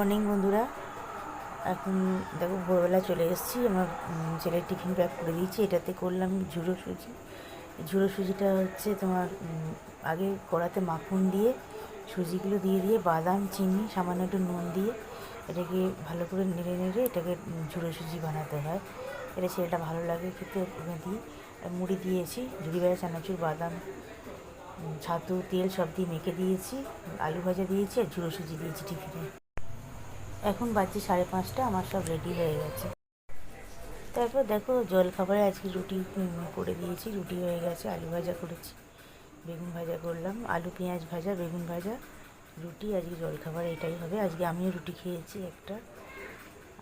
Morning বন্ধুরা। এখন দেখো ভোরবেলা চলে এসেছি। আমার ছেলের টিফিন প্যাক করে দিয়েছি। এটাতে করলাম ঝুড়ো সুজি। ঝুড়ো সুজিটা হচ্ছে তোমার আগে কড়াতে মাখন দিয়ে সুজিগুলো দিয়ে বাদাম, চিনি, সামান্য একটু নুন দিয়ে এটাকে ভালো করে নেড়ে এটাকে ঝুড়ো সুজি বানাতে হয়। এটা ছেলেটা ভালো লাগে খেতে, ওখানে দিই। আর মুড়ি দিয়েছি, ঝুড়ি ভাজা, চানাচুর, বাদাম, ছাতু, তেল সব দিয়ে মেখে দিয়েছি। আলু ভাজা দিয়েছি আর ঝুড়ো সুজি দিয়েছি টিফিনে। এখন বাজছে 5:30, আমার সব রেডি হয়ে গেছে। তারপর দেখো জলখাবারে আজকে রুটি করে দিয়েছি। রুটি হয়ে গেছে, আলু ভাজা করেছি, বেগুন ভাজা করলাম, আলু পেঁয়াজ ভাজা, বেগুন ভাজা, রুটি। আজকে জলখাবার এটাই হবে। আজকে আমিও রুটি খেয়েছি একটা।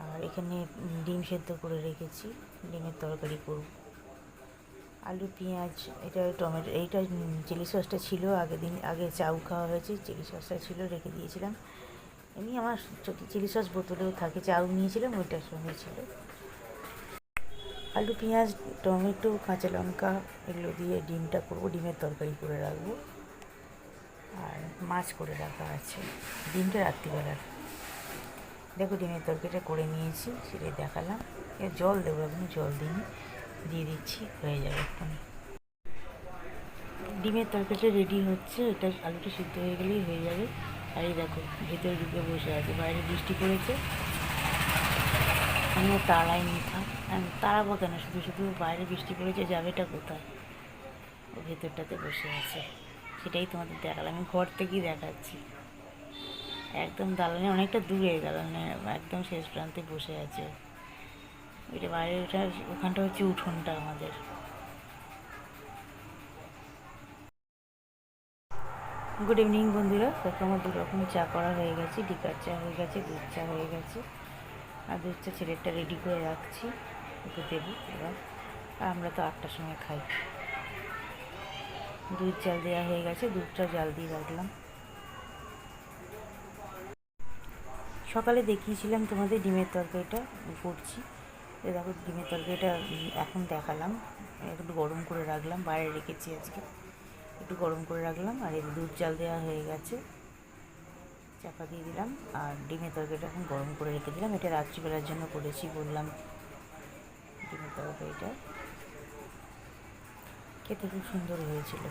আর এখানে ডিম সেদ্ধ করে রেখেছি, ডিমের তরকারি করব। আলু পেঁয়াজ, এটা টমেটো, এইটা চিলি সসটা ছিল আগে চাউ খাওয়া হয়েছে, চিলি সসটা ছিল রেখে দিয়েছিলাম। এমনি আমার চিলি সস বোতলেও থাকে, চাউ নিয়েছিলাম, ওইটার সঙ্গে ছিল। আলু পেঁয়াজ টমেটো কাঁচা লঙ্কা এগুলো দিয়ে ডিমটা করবো, ডিমের তরকারি করে রাখবো। আর মাছ করে রাখা আছে, ডিমটা রাত্রিবেলার। দেখো ডিমের তরকারিটা করে নিয়েছি, সেটাই দেখালাম। এর জল দেবো, এখন জল দিইনি, দিয়ে দিচ্ছি, হয়ে যাবে এখন। ডিমের তরকারিটা রেডি হচ্ছে, এটা আলুটা সিদ্ধ হয়ে গেলেই হয়ে যাবে। আর এই দেখো ভেতরে ঢুকে বসে আছে, বাইরে বৃষ্টি পড়েছে। আমিও তাড়াইনি, আমি তাড়াবো কেন, শুধু শুধু বাইরে বৃষ্টি পড়েছে, যাবেটা কোথায়? ও ভেতরটাতে বসে আছে, সেটাই তোমাদের দেখালাম। আমি ঘর থেকেই দেখাচ্ছি, একদম দালানে অনেকটা দূরে, দালানে একদম শেষ প্রান্তে বসে আছে। ওইটা বাইরে, ওখানটা হচ্ছে উঠোনটা আমাদের। গুড ইভিনিং বন্ধুরা। দেখো আমার দু রকম চা করা হয়ে গেছে, ডিকার চা হয়ে গেছে, দুধ চা হয়ে গেছে। আর দুধ চা ছেলেটা রেডি করে রাখছি, ওকে দেবো এবার। আর আমরা তো 8টার সময় খাই। দুধ জাল দেওয়া হয়ে গেছে, দুধটা জাল দিয়ে রাখলাম। সকালে দেখিয়েছিলাম তোমাদের ডিমের তরকারিটা করছি। দেখো ডিমের তরকারিটা এখন দেখালাম। একটু গরম করে রাখলাম, বাইরে রেখেছি আজকে, একটু গরম করে রাখলাম। আর এই দুধ জাল দেওয়া হয়ে গেছে, চাপা দিয়ে দিলাম। আর ডিমের তরকারিটা এখন গরম করে রেখে দিলাম। এটা রাত্রিবেলার জন্য করেছি বললাম। ডিমের তরকারিটা খেতে খুব সুন্দর হয়েছিল।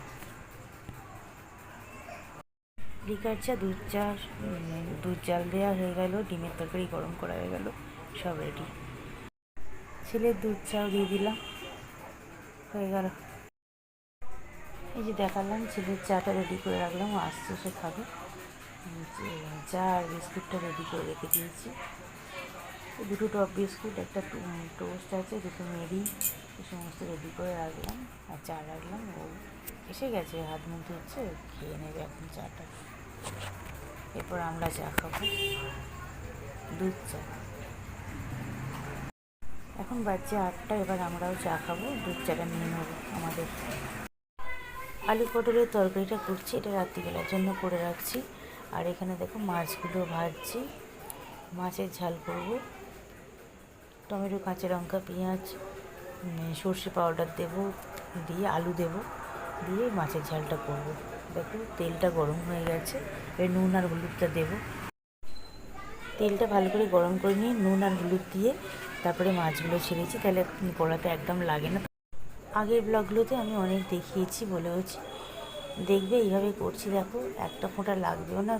লিকার চা, দুধ চা, দুধ জাল দেওয়া হয়ে গেল, ডিমের তরকারি গরম করা হয়ে গেল, সব রেডি। ছেলের দুধ চাও দিয়ে দিলাম, হয়ে গেল। এই যে দেখালাম, ছেলের চাটা রেডি করে রাখলাম, আসছে সে খাবে। চা আর বিস্কুটটা রেডি করে রেখে দিয়েছি। দুটো টপ বিস্কুট, একটা টোস্ট আছে, দুটো মেরি, এই সমস্ত রেডি করে রাখলাম। আর চা রাখলাম, ও এসে গেছে, হাত মুখ ধুচ্ছে, খেয়ে নেবে এখন চাটা। এরপর আমরা চা খাবো, দুধ চা। এখন বাজছে 8টা, এবার আমরাও চা খাবো, দুধ চাটা নিয়ে নেবো আমাদের। আলু পটলের তরকারিটা করছি, এটা রাত্রিবেলার জন্য করে রাখছি। আর এখানে দেখো মাছগুলো ভাজছি, মাছের ঝাল করব। টমেটো, কাঁচা লঙ্কা, পেঁয়াজ, সর্ষে পাউডার দেবো, দিয়ে আলু দেবো, দিয়ে মাছের ঝালটা করব। দেখো তেলটা গরম হয়ে গেছে, এবার নুন আর হলুদটা দেবো। তেলটা ভালো করে গরম করে নিয়ে নুন আর হলুদ দিয়ে তারপরে মাছগুলো ছেড়েছি, তাহলে কড়াতে একদম লাগে না। আগের ব্লগগুলোতে আমি অনেক দেখিয়েছি, বলেওছি, দেখবে এইভাবে করছি, দেখো একটা ফোঁটা লাগবেও না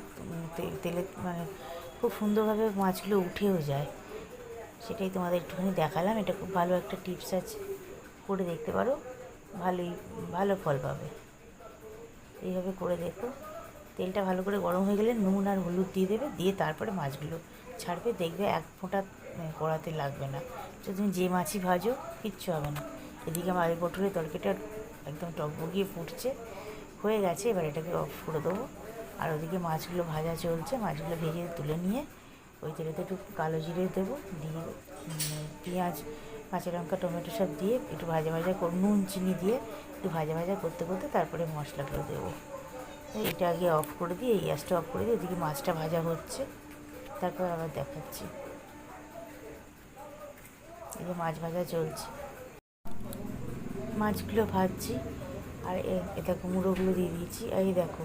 তেলে, মানে খুব সুন্দরভাবে মাছগুলো উঠেও যায়। সেটাই তোমাদের একটুখানি দেখালাম। এটা খুব ভালো একটা টিপস আছে, করে দেখতে পারো, ভালো ফল পাবে। এইভাবে করে দেখো। তেলটা ভালো করে গরম হয়ে গেলে নুন আর হলুদ দিয়ে দেবে, দিয়ে তারপরে মাছগুলো ছাড়বে, দেখবে এক ফোঁটা কড়াতে লাগবে না। তো তুমি যে মাছই ভাজো কিচ্ছু হবে না। এদিকে আমার আলু পটলের তরকারিটা একদম টকবগিয়ে ফুটছে, হয়ে গেছে। এবার এটাকে অফ করে দেবো। আর ওদিকে মাছগুলো ভাজা চলছে, মাছগুলো ভেজে তুলে নিয়ে ওই তেলেতে একটু কালো জিরে দেবো, দিয়ে পেঁয়াজ, কাঁচা লঙ্কা, টমেটো সব দিয়ে একটু ভাজা নুন চিনি দিয়ে একটু ভাজা করতে করতে তারপরে মশলাগুলো দেবো। এটা আগে অফ করে দিয়ে, এই গ্যাসটা অফ করে দিয়ে ওদিকে মাছটা ভাজা হচ্ছে, তারপর আবার দেখাচ্ছি। এই যে মাছ ভাজা চলছে, মাছগুলো ভাজছি। আর এটা কুমড়োগুলো দিয়ে দিয়েছি। এই দেখো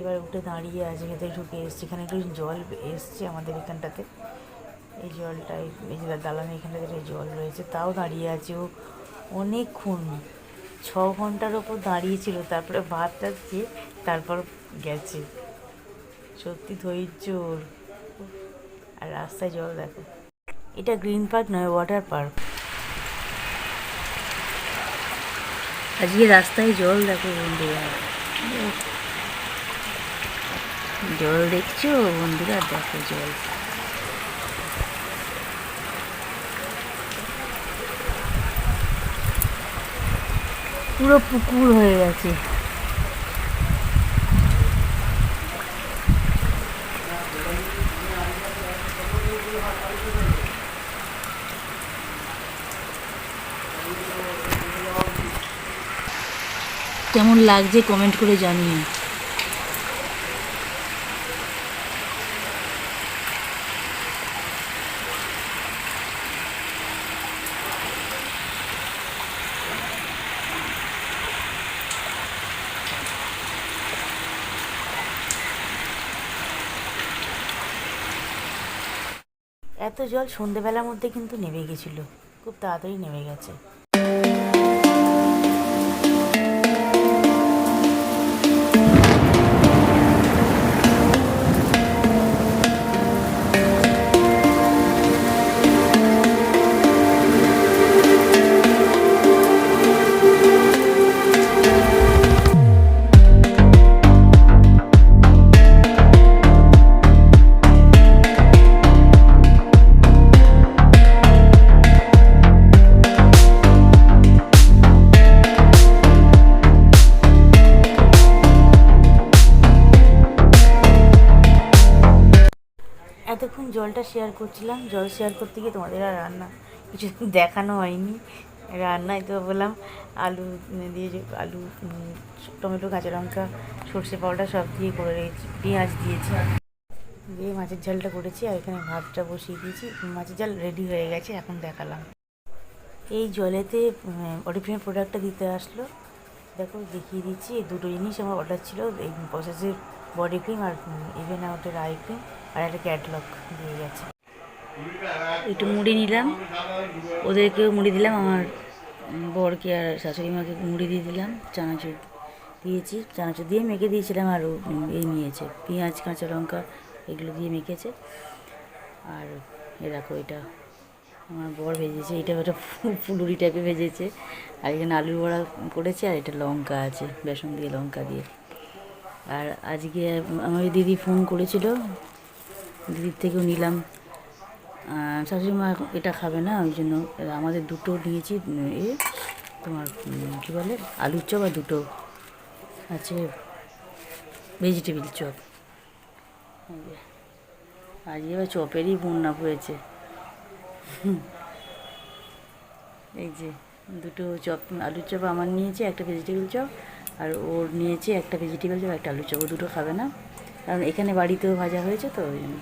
এবার উঠে দাঁড়িয়ে আছে, ভেতরে ঢুকে এসছে। এখানে একটু জল এসছে আমাদের এখানটাতে, এই জলটাই এই যে দালানের এখানটাতে জল রয়েছে, তাও দাঁড়িয়ে আছে ও অনেকক্ষণ, 6 ঘন্টার ওপর দাঁড়িয়েছিল, তারপরে ভাতটা খেয়ে তারপর গেছে। সত্যি ধৈর্য ওর। আর রাস্তায় জল দেখো, এটা গ্রিন পার্ক নয়, ওয়াটার পার্ক। আজকে রাস্তায় জল দেখো বন্ধুরা, জল দেখছো বন্ধুরা, দেখো জল। পুরো পুকুর হয়ে গেছে। কেমন লাগছে কমেন্ট করে জানিয়ে। এত জল সন্ধেবেলার মধ্যে কিন্তু নেমে গেছিলো, খুব তাড়াতাড়ি নেমে গেছে। এতক্ষণ জলটা শেয়ার করছিলাম, জল শেয়ার করতে গিয়ে তোমাদের আর রান্না কিছু দেখানো হয়নি। রান্নায় তো বললাম আলু দিয়ে, আলু টমেটো কাঁচা লঙ্কা সর্ষে পাউডার সব দিয়ে করে রেখেছি, পেঁয়াজ দিয়েছি, দিয়ে মাছের ঝালটা করেছি। আর এখানে ভাতটা বসিয়ে দিয়েছি, মাছের ঝাল রেডি হয়ে গেছে, এখন দেখালাম। এই জলেতে অরিফ্লেমের প্রোডাক্টটা দিতে আসলো, দেখো দেখিয়ে দিচ্ছি। এই দুটো জিনিস আমার অর্ডার ছিল, এই প্রসেসের বডি ক্রিম আর ইভেন আউটের আই ক্রিম, আর একটা ক্যাটলগ দিয়ে গেছে। একটু মুড়ি নিলাম, ওদেরকেও মুড়ি দিলাম, আমার বরকে আর শাশুড়ি মাকে মুড়ি দিয়ে দিলাম, চানাচুর দিয়েছি, চানাচুর দিয়ে মেখে দিয়েছিলাম। আর এই নিয়েছে পেঁয়াজ কাঁচা লঙ্কা এগুলো দিয়ে মেখেছে। আর এ দেখো এটা আমার বর ভেজেছে, এটা একটা ফুলুরি টাইপের ভেজেছে। আর এখানে আলুর বড়া করেছে, আর এটা লঙ্কা আছে বেসন দিয়ে, লঙ্কা দিয়ে। আর আজকে আমার দিদি ফোন করেছিল, দিদির থেকেও নিলাম। শাশুড়ি মা এটা খাবে না, ওই জন্য আমাদের দুটো নিয়েছি। তোমার কী বলে আলুর চপ, আর দুটো আছে ভেজিটেবিল চপ। আজকে এবার চপেরই বন্যা হয়েছে। এই যে দুটো চপ, আলুর চপ আমার নিয়েছে, একটা ভেজিটেবিল চপ, আর ওর নিয়েছে একটা ভেজিটেবিল চপ, একটা আলুর চপ। ও দুটো খাবে না, কারণ এখানে বাড়িতেও ভাজা হয়েছে তো, ওই জন্য।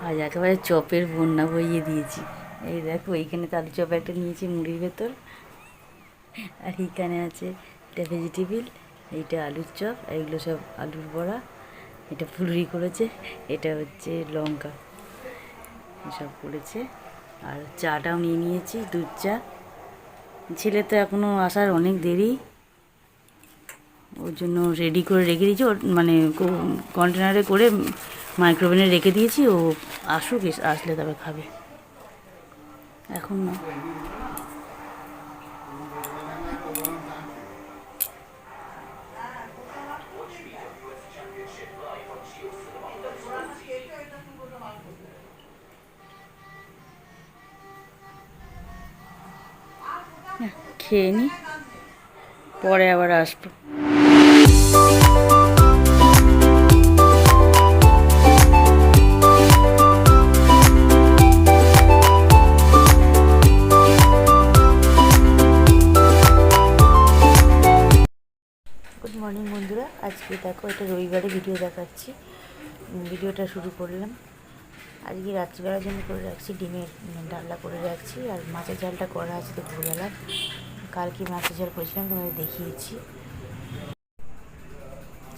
আজ একেবারে চপের বন্যা বইয়ে দিয়েছি। এই দেখো এইখানে তো আলু চপ একটা নিয়েছি মুড়ির ভেতর, আর এইখানে আছে এটা ভেজিটেবিল, এইটা আলুর চপ, এইগুলো সব আলুর বড়া, এটা ফুলুরি করেছে, এটা হচ্ছে লঙ্কা, এসব করেছে। আর চাটাও নিয়ে নিয়েছি, দুধ চা। ছেলে তো এখনও আসার অনেক দেরি, ওর জন্য রেডি করে রেখে দিয়েছি, ওর মানে কন্টেনারে করে মাইক্রোওভেনে রেখে দিয়েছি। ও আসুক, আসলে তবে খাবে, এখন না। খেয়ে নি, পরে আবার আসবো। গুড মর্নিং বন্ধুরা, আজকে দেখো এটা রবিবারে ভিডিও দেখাচ্ছি। ভিডিওটা শুরু করলাম। আজকে রাত্রিবেলার জন্য করে রাখছি ডিমের ডালনা করে রাখছি, আর মাছের ঝালটা করা আছে দুপুরবেলা। কালকে মাছের ঝাল করেছিলাম, তোমাদের দেখিয়েছি।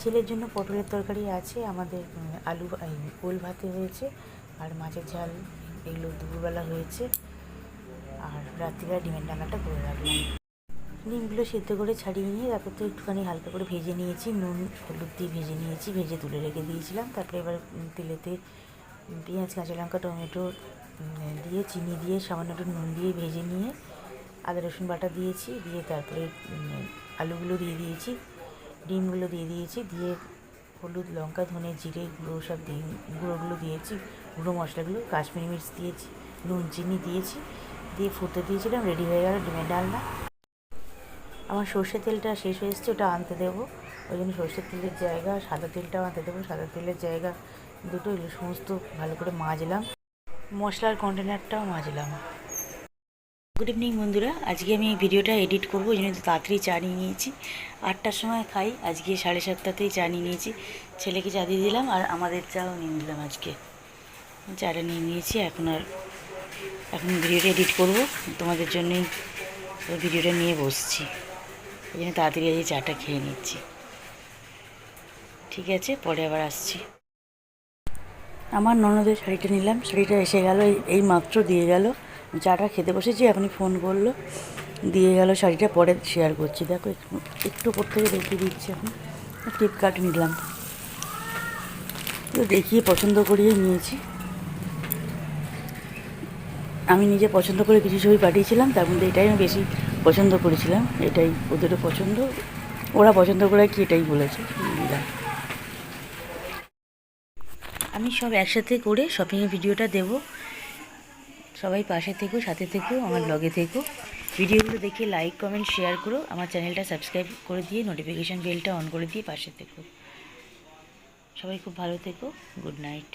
ছেলের জন্য পটলের তরকারি আছে, আমাদের আলু ওল ভাতে হয়েছে, আর মাছের ঝাল এগুলো দুপুরবেলা হয়েছে, আর রাত্রিবেলা ডিমের ডালনাটা করে রাখলাম। ডিমগুলো সেদ্ধ করে ছাড়িয়ে নিয়ে তারপর তো একটুখানি হালকা করে ভেজে নিয়েছি, নুন হলুদ দিয়ে ভেজে নিয়েছি, ভেজে তুলে রেখে দিয়েছিলাম। তারপরে এবার তেলেতে পেঁয়াজ, কাঁচা লঙ্কা, টমেটো দিয়ে চিনি দিয়ে সামান্য একটু নুন দিয়ে ভেজে নিয়ে আদা রসুন বাটা দিয়েছি, দিয়ে তারপরে আলুগুলো দিয়ে দিয়েছি, ডিমগুলো দিয়ে দিয়েছি, দিয়ে হলুদ, লঙ্কা, ধনে, জিরে গুঁড়ো সব দিয়ে গুঁড়োগুলো দিয়েছি, গুঁড়ো মশলাগুলো, কাশ্মীরি মির্চ দিয়েছি, নুন চিনি দিয়েছি, দিয়ে ফুটতে দিয়েছিলাম। রেডি হয়ে গেল ডিমের ডালনা। আমার সর্ষের তেলটা শেষ হয়ে এসছে, ওটা আনতে দেবো, ওই জন্য সর্ষের তেলের জায়গা সাদা তেলটাও আনতে দেবো। সাদা তেলের জায়গা দুটো এগুলো সমস্ত ভালো করে মাজলাম, মশলার কন্টেনারটাও মাজলাম। গুড ইভিনিং বন্ধুরা, আজকে আমি এই ভিডিওটা এডিট করবো, ওই জন্য তো তাড়াতাড়ি চা নিয়ে নিয়েছি। 8টার সময় খাই, আজকে 7:30তেই চা নিয়ে নিয়েছি। ছেলেকে চা দিয়ে দিলাম, আর আমাদের চাও নিয়ে নিলাম। আজকে চাটা নিয়ে নিয়েছি। এখন ভিডিওটা এডিট করবো, তোমাদের জন্যই ভিডিওটা নিয়ে বসছি, ওই জন্য তাড়াতাড়ি আজকে চাটা খেয়ে নিচ্ছি। ঠিক আছে, পরে আবার আসছি। আমার ননদের শাড়িটা নিলাম, শাড়িটা এসে গেল, এই মাত্র দিয়ে গেল। চাটা খেতে বসেছি, এখনই ফোন করলো, দিয়ে গেল শাড়িটা। পরে শেয়ার করছি, দেখো একটু উপর থেকে দেখিয়ে দিচ্ছি। এখন ফ্লিপকার্ট নিলাম, তো দেখিয়ে পছন্দ করিয়ে নিয়েছি। আমি নিজে পছন্দ করে কিছু ছবি পাঠিয়েছিলাম, তার মধ্যে এটাই আমি বেশি পছন্দ করেছিলাম, এটাই ওদেরও পছন্দ, ওরা পছন্দ করে কি এটাই বলেছে, নিলাম। আমি সব একসাথে করে শপিংয়ের ভিডিওটা দেব, সবাই পাশে থেকো, সাথে থেকো, আমার ব্লগে থেকো। ভিডিওগুলো দেখে লাইক, কমেন্ট, শেয়ার করো, আমার চ্যানেলটা সাবস্ক্রাইব করে দিয়ে নোটিফিকেশান বেলটা অন করে দিয়ে পাশে থেকো। সবাই খুব ভালো থেকো, গুড নাইট।